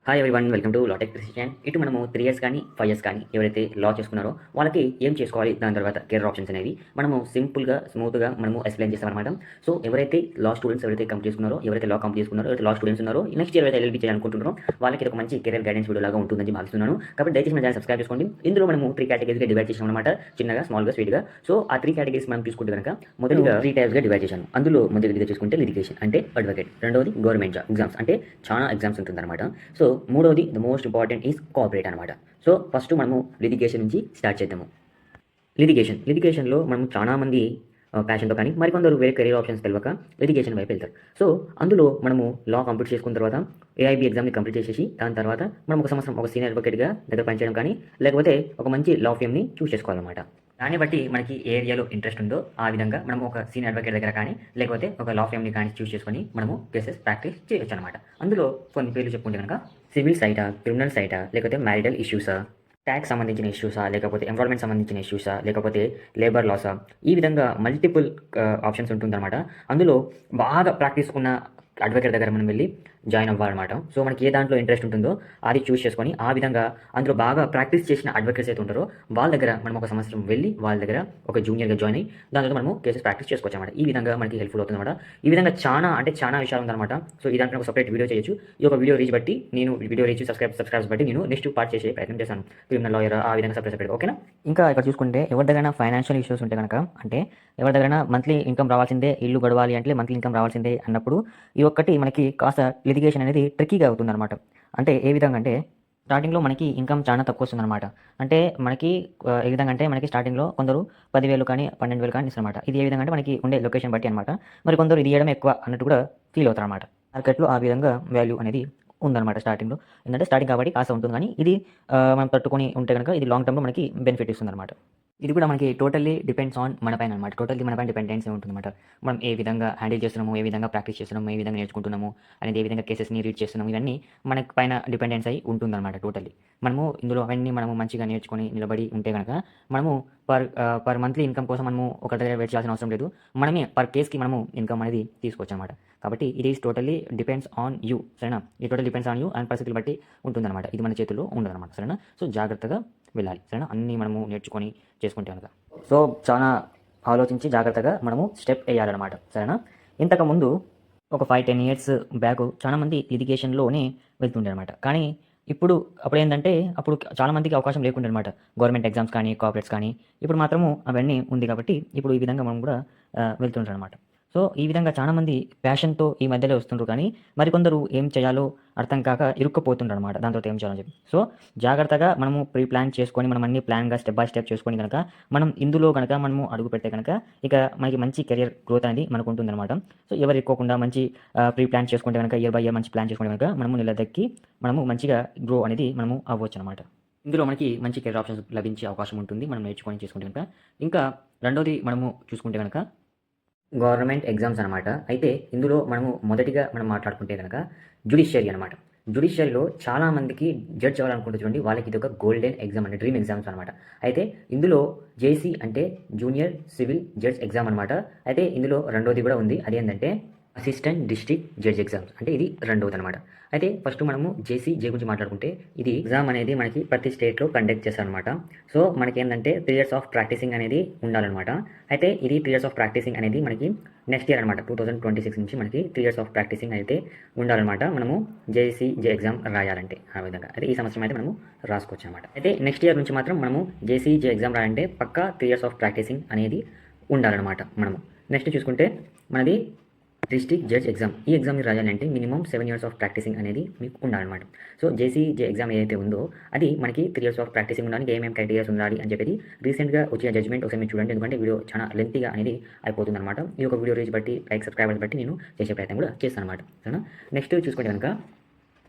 Hi everyone, welcome to Latech precision. ఇటు మనము 3 years కానీ 5 ఇయర్స్ కానీ ఎవరైతే లా చేసుకున్నారో వాళ్ళకి ఏం చేసుకోవాలి, దాని తర్వాత కెరీర్ ఆప్షన్స్ అనేవి మనము సింపుల్గా స్మూత్గా మనము ఎక్స్ప్లెయిన్ చేస్తామన్నమాట. సో ఎవరైతే లా స్టూడెంట్స్ ఎవరైతే కంప్లీట్ చేసుకున్నారో, ఎవరైతే లా కంప్లీట్ చేసుకున్నారో, ఎవరైతే లా స్టూడెంట్స్ ఉన్నారో, నెక్స్ట్ ఇయర్ ఎవరైతే ఎల్ఎల్బీ చేయాలనుకుంటున్నారో వాళ్ళకి ఇది ఒక మంచి కెరీర్ గైడెన్స్ వీడియో లాగా ఉంటుందని భావిస్తున్నాను. కాబట్టి దయచేసి మన ఛానల్ సబ్స్క్రైబ్ చేసుకోండి. ఇందులో మనము 3 కేటగిరీస్గా డివైడ్ చేసాం అనమాట, చిన్నగా, స్మాల్గా, స్వీట్గా. సో ఆ 3 కేటగిరీస్ మనం తీసుకుంటే కనుక మొదటిగా 3 టైప్స్గా డివైడ్ చేశాను. అందులో మొదటిగా చూసుకుంటే లిటిగేషన్ అంటే అడ్వకేట్, రెండవది గవర్నమెంట్ ఎగ్జామ్స్ అంటే చాలా ఎగ్జామ్స్ ఉంటుందన్నమాట. సో మూడవది మోస్ట్ ఇంపార్టెంట్ ఈజ్ కోఆపరేట్ అనమాట. సో ఫస్ట్ మనము లిటిగేషన్ నుంచి స్టార్ట్ చేద్దాము. లిటిగేషన్లో మనం చాలా మంది ప్యాషన్తో కానీ మరికొందరు వేరే కెరీర్ ఆప్షన్స్ తెలియక లిటిగేషన్ వైపు వెళ్తారు. సో అందులో మనము లా కంప్లీట్ చేసుకున్న తర్వాత ఏఐబీ ఎగ్జామ్ని కంప్లీట్ చేసేసి దాని తర్వాత మనం ఒక సంవత్సరం ఒక సీనియర్ అడ్వకేట్గా దగ్గర పనిచేయడం కానీ లేకపోతే ఒక మంచి లా ఫేమ్ని చూస్ చేసుకోవాలన్నమాట. దాన్ని బట్టి మనకి ఏ ఏరియాలో ఇంట్రెస్ట్ ఉందో ఆ విధంగా మనము ఒక సీనియర్ అడ్వకేట్ దగ్గర కానీ లేకపోతే ఒక లా ఫేమ్ని కానీ చూస్ చేసుకొని మనము కేసెస్ ప్రాక్టీస్ చేయొచ్చు అనమాట. అందులో కొన్ని పేర్లు చెప్పుకుంటే కనుక సివిల్ సైటా, క్రిమినల్ సైటా, లేకపోతే మ్యారిటల్ ఇష్యూసా, ట్యాక్స్ సంబంధించిన ఇష్యూసా, లేకపోతే ఎన్విరాన్మెంట్ సంబంధించిన ఇష్యూసా, లేకపోతే లేబర్ లాసా, ఈ విధంగా మల్టిపుల్ ఆప్షన్స్ ఉంటుందన్నమాట. అందులో బాగా ప్రాక్టీస్ ఉన్న అడ్వకేట్ దగ్గర మనం వెళ్ళి జాయిన్ అవ్వాలన్నమాట. సో మనకి ఏ దాంట్లో ఇంట్రెస్ట్ ఉంటుందో అది చూస్ చేసుకొని ఆ విధంగా అందులో బాగా ప్రాక్టీస్ చేసిన అడ్వకేట్స్ అయితే ఉంటారో వాళ్ళ దగ్గర మనం ఒక సంవత్సరం వెళ్ళి వాళ్ళ దగ్గర ఒక జూనియర్గా జాయిన్ అయ్యి దాంట్లో మనము కేసెస్ ప్రాక్టీస్ చేసుకోవచ్చు అనమాట. ఈ విధంగా మనకి హెల్ప్ఫుల్ అవుతుంది అనమాట. ఈ విధంగా చాలా విషయాలు ఉందన్నమాట. సో ఈ దాంట్లో ఒక సపరేట్ వీడియో చేయొచ్చు. ఈ ఒక వీడియో రీచ్ బట్టి నేను వీడియో రీచ్ సబ్స్క్రైబ్స్ బట్టి నేను నెక్స్ట్ పార్ట్ చేసే ప్రయత్నం చేశాను. క్రిమినల్ లాయర్ ఆ విధంగా సపరేట్ ఓకేనా. ఇంకా ఇక్కడ చూసుకుంటే ఎవరి దగ్గర ఫైనాన్షియల్ ఇష్యూస్ ఉంటే కనుక, అంటే ఎవరి దగ్గర మంత్లీ ఇన్కమ్ రావాల్సిందే, ఇల్లు గడవాలి అంటే మంత్లీ ఇన్కమ్ రావాల్సిందే అన్నప్పుడు ఈ ఒక్కటి మనకి కాస్త లిటిగేషన్ అనేది ట్రిక్కీగా అవుతుంది అనమాట. అంటే ఏ విధంగా అంటే స్టార్టింగ్లో మనకి ఇన్కమ్ చాలా తక్కువ వస్తుంది అనమాట. అంటే మనకి ఏ విధంగా అంటే మనకి స్టార్టింగ్లో కొందరు 10,000 కానీ 12,000 కానీ ఇస్తారన్నమాట. ఇది ఏ విధంగా అంటే మనకి ఉండే లొకేషన్ బట్టి అనమాట. మరి కొందరు ఇది ఇవ్వడం ఎక్కువ అన్నట్టు కూడా ఫీల్ అవుతారు అనమాట. మార్కెట్లో ఆ విధంగా వాల్యూ అనేది ఉందన్నమాట స్టార్టింగ్లో. ఎందుకంటే స్టార్టింగ్ కాబట్టి కాస్త ఉంటుంది, కానీ ఇది మనం తట్టుకొని ఉంటే కనుక ఇది లాంగ్ టర్మ్లో మనకి బెనిఫిట్ ఇస్తుంది అనమాట. ఇది కూడా మనకి టోటల్లీ డిపెండ్స్ ఆన్ మన పైన అనమాట. టోటల్లీ మన పైన డిపెండెన్సీ ఉంటుందన్నమాట. మనం ఏ విధంగా హ్యాండిల్ చేస్తున్నాము, ఏ విధంగా ప్రాక్టీస్ చేస్తున్నాము, ఏ విధంగా నేర్చుకుంటున్నాము అనేది, ఏ విధంగా కేసెస్ని రీడ్ చేస్తున్నాము, ఇవన్నీ మనకి పైన డిపెండెన్స్ అయి ఉంటుందన్నమాట టోటల్లీ. మనము ఇందులో అవన్నీ మనము మంచిగా నేర్చుకొని నిలబడి ఉంటే కనుక మనము పర్ మంత్లీ ఇన్కమ్ కోసం మనము ఒక దగ్గర వెయిట్ చేయాల్సిన అవసరం లేదు. మనమే పర్ కేస్కి మనము ఇన్కమ్ అనేది తీసుకోవచ్చు అనమాట. కాబట్టి ఇది టోటల్లీ డిపెండ్స్ ఆన్ యూ, సరేనా. ఇది total depends on you and పరిస్థితులు బట్టి ఉంటుందన్నమాట. ఇది మన చేతుల్లో ఉండదన్నమాట, సరేనా. సో జాగ్రత్తగా వెళ్ళాలి, సరేనా. అన్నీ మనము నేర్చుకొని చేసుకుంటే కనుక సో చాలా ఆలోచించి జాగ్రత్తగా మనము స్టెప్ వేయాలన్నమాట, సరేనా. ఇంతకుముందు ఒక 5-10 ఇయర్స్ బ్యాక్ చాలామంది లిటిగేషన్లోనే వెళ్తుండే అనమాట. కానీ అప్పుడు ఏంటంటే అప్పుడు చాలామందికి అవకాశం లేకుండే అనమాట. గవర్నమెంట్ ఎగ్జామ్స్ కానీ కార్పొరేట్స్ కానీ. ఇప్పుడు మాత్రము అవన్నీ ఉంది కాబట్టి ఇప్పుడు ఈ విధంగా మనం కూడా వెళ్తుంటారు అనమాట. సో ఈ విధంగా చాలామంది ప్యాషన్తో ఈ మధ్యలో వస్తుంటారు, కానీ మరికొందరు ఏం చేయాలో అర్థం కాక ఇరుక్కుపోతుంటారు అనమాట. దాంతో ఏం చేయాలని చెప్పి సో జాగ్రత్తగా మనము ప్రీ ప్లాన్ చేసుకొని మనం అన్ని ప్లాన్గా స్టెప్ బై స్టెప్ చేసుకొని కనుక మనం ఇందులో కనుక మనము అడుగు పెడితే కనుక ఇక మనకి మంచి కెరియర్ గ్రోత్ అనేది మనకు ఉంటుందన్నమాట. సో ఎవరు ఎక్కువకుండా మంచి ప్రీ ప్లాన్ చేసుకుంటే కనుక ఇయర్ బై ఇయర్ మంచి ప్లాన్ చేసుకుంటే కనుక మనము నిలదక్కి మనము మంచిగా గ్రో అనేది మనము అవ్వచ్చు అనమాట. ఇందులో మనకి మంచి కెరీర్ ఆప్షన్స్ లభించే అవకాశం ఉంటుంది మనం నేర్చుకొని చేసుకుంటే కనుక. ఇంకా రెండోది మనము చూసుకుంటే కనుక గవర్నమెంట్ ఎగ్జామ్స్ అనమాట. అయితే ఇందులో మనము మొదటిగా మనం మాట్లాడుకుంటే కనుక జ్యుడిషియరీ అనమాట. జ్యుడిషియరీలో చాలామందికి జడ్జ్ అవ్వాలనుకుంటే చూడండి, వాళ్ళకి ఇది ఒక గోల్డెన్ ఎగ్జామ్ అంటే డ్రీమ్ ఎగ్జామ్స్ అనమాట. అయితే ఇందులో జేసీ అంటే జూనియర్ సివిల్ జడ్జ్ ఎగ్జామ్ అనమాట. అయితే ఇందులో రెండోది కూడా ఉంది, అదేంటంటే అసిస్టెంట్ డిస్ట్రిక్ట్ జడ్జ్ ఎగ్జామ్స్, అంటే ఇది రెండవది అనమాట. అయితే ఫస్ట్ మనము జే గురించి మాట్లాడుకుంటే ఇది ఎగ్జామ్ అనేది మనకి ప్రతి స్టేట్లో కండక్ట్ చేస్తారనమాట. సో మనకి ఏంటంటే 3 years ఆఫ్ ప్రాక్టీసింగ్ అనేది ఉండాలన్నమాట. అయితే ఇది 3 years ఆఫ్ ప్రాక్టీసింగ్ అనేది మనకి నెక్స్ట్ ఇయర్ అనమాట 2026 నుంచి మనకి 3 years ఆఫ్ ప్రాక్టీసింగ్ అయితే ఉండాలన్నమాట. మనము జే ఎగ్జామ్ రాయాలంటే ఆ విధంగా అయితే ఈ సంవత్సరం అయితే మనము రాసుకోవచ్చు అనమాట. అయితే నెక్స్ట్ ఇయర్ నుంచి మాత్రం మనము జే ఎగ్జామ్ రాయాలంటే పక్కా 3 years ఆఫ్ ప్రాక్టీసింగ్ అనేది ఉండాలన్నమాట మనము. నెక్స్ట్ చూసుకుంటే మనది డిస్ట్రిక్ట్ జడ్జ్ ఎగ్జామ్. ఈ ఎగ్జామ్ని రాయాలంటే మినిమం 7 years ఆఫ్ ప్రాక్టీసింగ్ అనేది మీకు ఉండాలన్నమాట. సో జే ఎగ్జామ్ ఏదైతే ఉందో అది మనకి 3 years ఆఫ్ ప్రాక్టీసింగ్ ఉండాలి. ఏమేమి క్రైటీరియాస్ ఉండాలి అని చెప్పి రీసెంట్గా వచ్చిన జడ్జ్మెంట్ ఒకసారి మీరు చూడండి, ఎందుకంటే వీడియో చాలా లెంతీగా అనేది అయిపోతుంది అనమాట. ఈ ఒక వీడియో రీచ్ బట్టి లైక్ సబ్స్క్రైబర్స్ బట్టి నేను చేసే ప్రయత్నం కూడా చేస్తాను అనమాట, సరేనా. నెక్స్ట్ చూసుకుంటే కనుక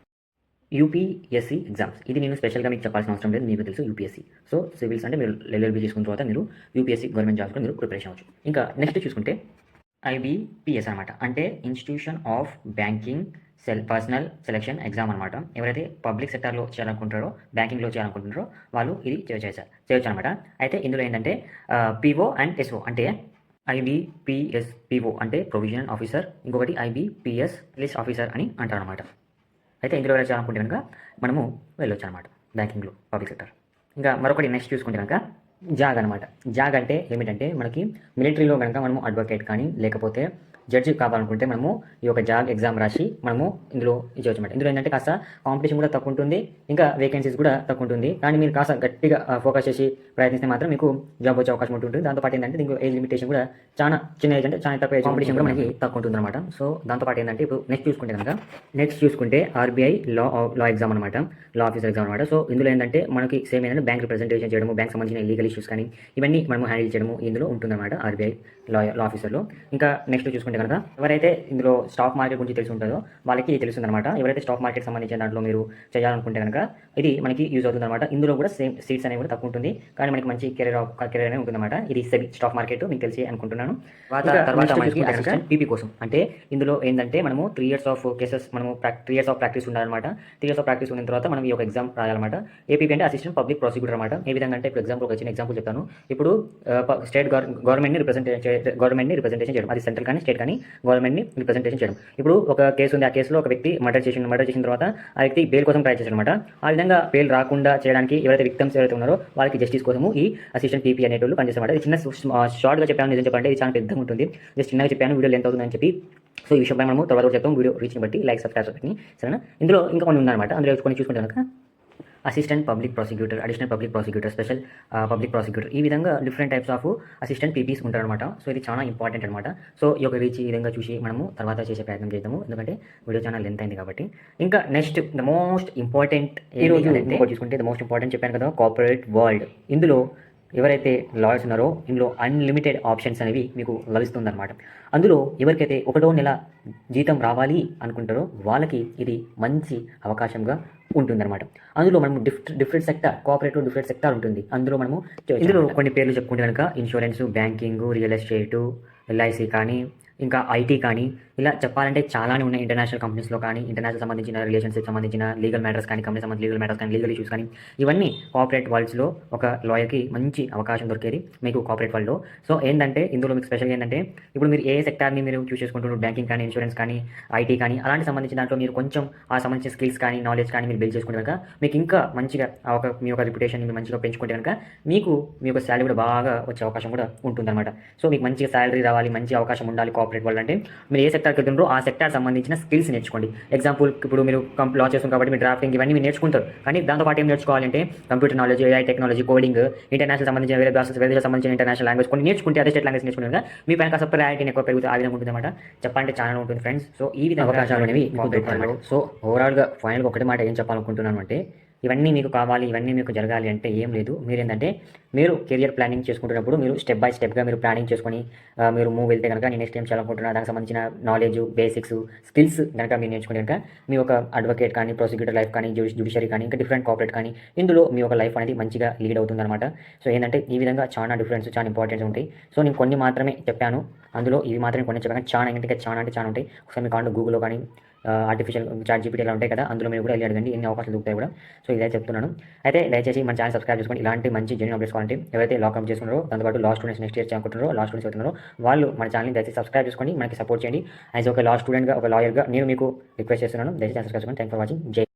యూపీఎస్సీ ఎగ్జామ్స్. ఇది నేను స్పెషల్గా మీకు చెప్పాల్సిన అవసరం లేదు, మీకు తెలుసు యూపీఎస్సీ. సో సివిల్స్ అంటే మీరు ఎల్ఎల్బీ చేసుకున్న తర్వాత మీరు యూపీఎస్సీ గవర్నమెంట్ జాబ్స్ కూడా మీరు ప్రిపరేషన్ అవ్వచ్చు. ఇంకా నెక్స్ట్ చూసుకుంటే ఐబీపీఎస్ అనమాట, అంటే institution of banking personal selection exam అనమాట. ఎవరైతే పబ్లిక్ సెక్టర్లో చేయాలనుకుంటారో, బ్యాంకింగ్లో చేయాలనుకుంటున్నారో వాళ్ళు ఇది చేయొచ్చు అనమాట. అయితే ఇందులో ఏంటంటే పీఓ అండ్ ఎస్ఓ, అంటే ఐబీపీఎస్ పీఓ అంటే ప్రొవిజనల్ ఆఫీసర్, ఇంకొకటి ఐబీపీఎస్ లిస్ట్ ఆఫీసర్ అని అంటారు అనమాట. అయితే ఇందులో వెళ్ళాలనుకుంటే కనుక మనము వెళ్ళొచ్చు అనమాట బ్యాంకింగ్లో పబ్లిక్ సెక్టర్. ఇంకా మరొకటి నెక్స్ట్ చూసుకుంటే కనుక జాగ్ అనమాట. జాగ్ అంటే ఏమిటంటే మనకి మిలిటరీలో కనుక మనము అడ్వకేట్ కానీ లేకపోతే జడ్జి కావాలనుకుంటే మనము ఈ యొక్క జాగ్ ఎగ్జామ్ రాసి మనము ఇందులో ఇచ్చేవచ్చు అనమాట. ఇందులో ఏంటంటే కాస్త కాంపిటీషన్ కూడా తక్కువ ఉంటుంది, ఇంకా వేకెన్సీస్ కూడా తక్కువ ఉంటుంది. కానీ మీరు కాస్త గట్టిగా ఫోకస్ చేసి ప్రయత్నిస్తే మాత్రం మీకు జాబ్ వచ్చే అవకాశం ఉంటుంది. దాంతోపాటు ఏంటంటే దీనికి ఏజ్ లిమిటేషన్ కూడా చాలా చిన్న ఏజ్, అంటే చాలా తక్కువ ఏజ్, కాంపిటీషన్ కూడా మనకి తక్కువ ఉంటుంది అనమాట. సో దాంతోపాటు ఏంటంటే ఇప్పుడు నెక్స్ట్ చూసుకుంటే ఆర్బీఐ లా ఎగ్జామ్ అనమాట, లా ఆఫీసర్ ఎగ్జామ్ అనమాట. సో ఇందులో ఏంటంటే మనకి సేమ్ ఏంటంటే బ్యాంక్ రిప్రజెంటేషన్ చేయడము, బ్యాంక్ సంబంధించిన లీగల్ ఇష్యూస్ కానీ ఇవన్నీ మనం హ్యాండిల్ చేయడము ఇందులో ఉంటుందన్నమాట ఆర్బీఐ లా ఆఫీసర్లో. ఇంకా నెక్స్ట్ చూసుకుంటే కనుక ఎవరైతే ఇందులో స్టాక్ మార్కెట్ గురించి తెలిసి ఉంటుందో వాళ్ళకి తెలుస్తుందన్నమాట. ఎవరైతే స్టాక్ మార్కెట్ సంబంధించిన దాంట్లో మీరు చేయాలనుకుంటే కనుక ఇది మనకి యూజ్ అవుతుందన్నమాట. ఇందులో కూడా సేమ్ సీట్స్ అనేవి కూడా తక్కువ ఉంటుంది, కానీ మనకి మంచి కెరీర్ అనేది ఉంటుందన్నమాట. ఇది సెబీ స్టాక్ మార్కెట్ మీకు తెలిసి అనుకుంటున్నాను. తర్వాత మనకి అసిస్టెంట్ పీపీ కోసం అంటే ఇందులో ఏంటంటే మనము 3 years ఆఫ్ కేసెస్, మనము 3 years ఆఫ్ ప్రాక్టీస్ ఉండాలన్నమాట. 3 years ఆఫ్ ప్రాక్టీస్ ఉన్న తర్వాత మనం ఈ యొక్క ఎగ్జామ్ రాయాలన్నమాట. ఏపీపీ అంటే అసిస్టెంట్ పబ్లిక్ ప్రాసిక్యూటర్ అనమాట. ఏ విధంగా అంటే ఇప్పుడు ఎగ్జాంపుల్ ఒక చిన్న ఎగ్జాంపుల్ చెప్తాను. ఇప్పుడు స్టేట్ గవర్నమెంట్ని రిప్రజెంటేషన్ చేయడం, అది సెంట్రల్ కానీ స్టేట్ కానీ గవర్నమెంట్ని రిప్రజెంటేషన్ చేయడం. ఇప్పుడు ఒక కేసు ఉంది, ఆ కేసులో ఒక వ్యక్తి మర్డర్ చేసిన తర్వాత ఆ వ్యక్తి బెయిల్ కోసం ట్రై చేశారు అనమాట. ఆ విధంగా బెయిల్ రాకుండా చేయడానికి ఎవరైతే విక్టిమ్స్ ఎవరైతే ఉన్నారో వాళ్ళకి జస్టిస్ కోసము ఈ అసిస్టెంట్ పీపీ అనేటోళ్ళు పనిచేస్తారన్నమాట. ఇది చిన్న షార్ట్గా చెప్పాను, నిజం చెప్పాలంటే ఇది చాలా పెద్దగా ఉంటుంది. జస్ట్ చిన్నగా చెప్పాను, వీడియో లెంత్ అవుతుందని చెప్పి. సో ఈ విషయంపై మనము తర్వాత చెప్తాం, వీడియో రీచ్ని బట్టి లైక్ సబ్స్క్రైబ్ బట్టి, సరేనా. ఇందులో ఇంకా కొన్ని ఉందన్నమాట. అందులో కొన్ని చూసుకుంటే కనుక assistant public prosecutor, additional public prosecutor, special public prosecutor, ఈ విధంగా different types of assistant PPs ఉంటారనమాట. సో ఇది చాలా ఇంపార్టెంట్ అనమాట. సో ఈ యొక్క రీచ్ ఈ విధంగా చూసి మనము తర్వాత చేసే ప్రయత్నం చేద్దాము, ఎందుకంటే వీడియో చాలా లెంత్ అయింది కాబట్టి. ఇంకా నెక్స్ట్ ద మోస్ట్ ఇంపార్టెంట్ ఈ రోజు చూసుకుంటే ద మోస్ట్ ఇంపార్టెంట్ చెప్పాను కదా, కార్పొరేట్ వరల్డ్. ఇందులో ఎవరైతే లాయర్స్ ఉన్నారో ఇందులో అన్లిమిటెడ్ ఆప్షన్స్ అనేవి మీకు లభిస్తుందన్నమాట. అందులో ఎవరికైతే 1వ నెల జీతం రావాలి అనుకుంటారో వాళ్ళకి ఇది మంచి అవకాశంగా ఉంటుందన్నమాట. అందులో మనం different sector, cooperative different sector ఉంటుంది. అందులో మనము ఇందులో కొన్ని పేర్లు చెప్పుకుంటే కనుక insurance, banking, real estate, LIC కానీ ఇంకా ఐటీ కానీ ఇలా చెప్పాలంటే చాలానే ఉన్నాయి. ఇంటర్నేషనల్ కంపెనీస్లో కానీ, ఇంటర్నేషనల్ సంబంధించిన రిలేషన్షిప్ సంబంధించిన లీగల్ మ్యాటర్స్ కానీ, కంపెనీ సంబంధించిన లీగల్ మ్యాటర్స్ కానీ, లీగల్ ఇష్యూస్ కానీ, ఇవన్నీ కార్పొరేట్ వరల్డ్స్లో ఒక లాయర్కి మంచి అవకాశం దొరికేది మీకు కార్పొరేట్ వరల్డ్లో. సో ఏంటంటే ఇందులో మీకు స్పెషల్గా ఏంటంటే ఇప్పుడు మీరు ఏ సెక్టార్ని మీరు చూస్ చేసుకుంటున్నారు, బ్యాంకింగ్ కానీ, ఇన్సూరెన్స్ కానీ, ఐటీ కానీ, అలాంటి సంబంధించిన దాంట్లో మీరు కొంచెం ఆ సంబంధించిన స్కిల్స్ కానీ, నాలెడ్జ్ కానీ మీరు బిల్డ్ చేసుకుంటే కనుక మీకు ఇంకా మంచిగా మీ యొక్క రిప్యుటేషన్ మీరు మంచిగా పెంచుకుంటే కనుక మీకు మీ యొక్క శాలరీ కూడా బాగా వచ్చే అవకాశం కూడా ఉంటుందన్నమాట. సో మీకు మంచిగా శాలరీ రావాలి, మంచి అవకాశం ఉండాలి కార్పొరేట్ వరల్డ్ అంటే మీరు ఏ సెక్టార్కి వెళ్తుంటారో ఆ సెక్టార్ సంబంధించిన స్కిల్స్ నేర్చుకోండి. ఎగ్జాంపుల్ ఇప్పుడు మీరు లా చేస్తాం కాబట్టి మీరు డ్రాఫ్టింగ్ ఇవన్నీ మీరు నేర్చుకుంటారు, కానీ దాంతోపాటు ఏం నేర్చుకోవాలంటే computer knowledge, AI technology, coding, international సంబంధించిన వేరే భాషలకు సంబంధించిన ఇంటర్నేషనల్ లాంగ్వేజ్ కొన్ని నేర్చుకుంటే అదే స్టేట్ లాంగ్వేజ్ నేర్చుకుంటే మీ పైన కాస్త ప్రయారిటీని ఎక్కువ పెరుగుతుంది. ఆ విధంగా ఉంటుంది అనమాట. చెప్పాలంటే చాలా ఉంటుంది ఫ్రెండ్స్. సో ఈ విధంగా అవకాశాలు అనేవి సో ఓవరాల్గా ఫైనల్గా ఒకటి మాట ఏం చెప్పాలనుకుంటున్నాను అంటే ఇవన్నీ మీకు కావాలి, ఇవన్నీ మీకు జరగాలి అంటే ఏం లేదు. మీరు ఏంటంటే మీరు కెరియర్ ప్లానింగ్ చేసుకుంటున్నప్పుడు మీరు స్టెప్ బై స్టెప్గా మీరు ప్లానింగ్ చేసుకొని మీరు మూవ్ వెళ్తే కనుక నేను నెక్స్ట్ ఏం చేయాలనుకుంటున్నా దానికి సంబంధించిన నాలెడ్జ్, బేసిక్స్, స్కిల్స్ కనుక మీరు నేర్చుకుంటే కనుక మీ ఒక అడ్వకేట్ కానీ, ప్రాసిక్యూటర్ లైఫ్ కానీ, జ్యుడిషియరీ కానీ, ఇంకా డిఫరెంట్ కార్పొరేట్ కానీ ఇందులో మీ ఒక లైఫ్ అనేది మంచిగా లీడ్ అవుతుంది అనమాట. సో ఏంటంటే ఈ విధంగా చాలా డిఫరెన్స్, చాలా ఇంపార్టెన్స్ ఉంటాయి. సో నేను కొన్ని మాత్రమే చెప్పాను, అందులో ఇవి మాత్రమే కొన్ని చెప్పాను, చాలా అంటే చాలా ఉంటాయి. ఒకసారి మీకు కావాలి గూగుల్లో కానీ ఆర్టిఫిషియల్ చాట్ జీపీటీ ఇలా ఉంటాయి కదా, అందులో మీరు కూడా వెళ్ళి అడగండి, ఎన్ని అవకాశాలు దొరుకుతాయి కూడా. సో ఇదే చెప్తున్నాను. అయితే దయచేసి మన ఛానల్ సబ్స్క్రైబ్ చేసుకోండి. ఇలాంటి మంచి జెన్యూన్ అప్డేట్స్ కావాలంటే ఎవరైతే లాకప్ చేసుకున్నారో దాంతోపాటు లా స్టూడెంట్స్ నెక్స్ట్ ఇయర్ చేయాలనుకుంటున్నారో, లా స్టూడెంట్స్ అవుతున్నారో వాళ్ళు మన ఛానల్ని దయచేసి సబ్స్క్రైబ్ చేసుకోండి, మనకి సపోర్ట్ చేయండి. యాజ్ ఒక లా స్టూడెంట్గా, ఒక లాయర్గా నేను మీకు రిక్వెస్ట్ చేస్తున్నాను, దయచేసి సబ్స్క్రైబ్ చేసుకోండి. Thank for watching. జై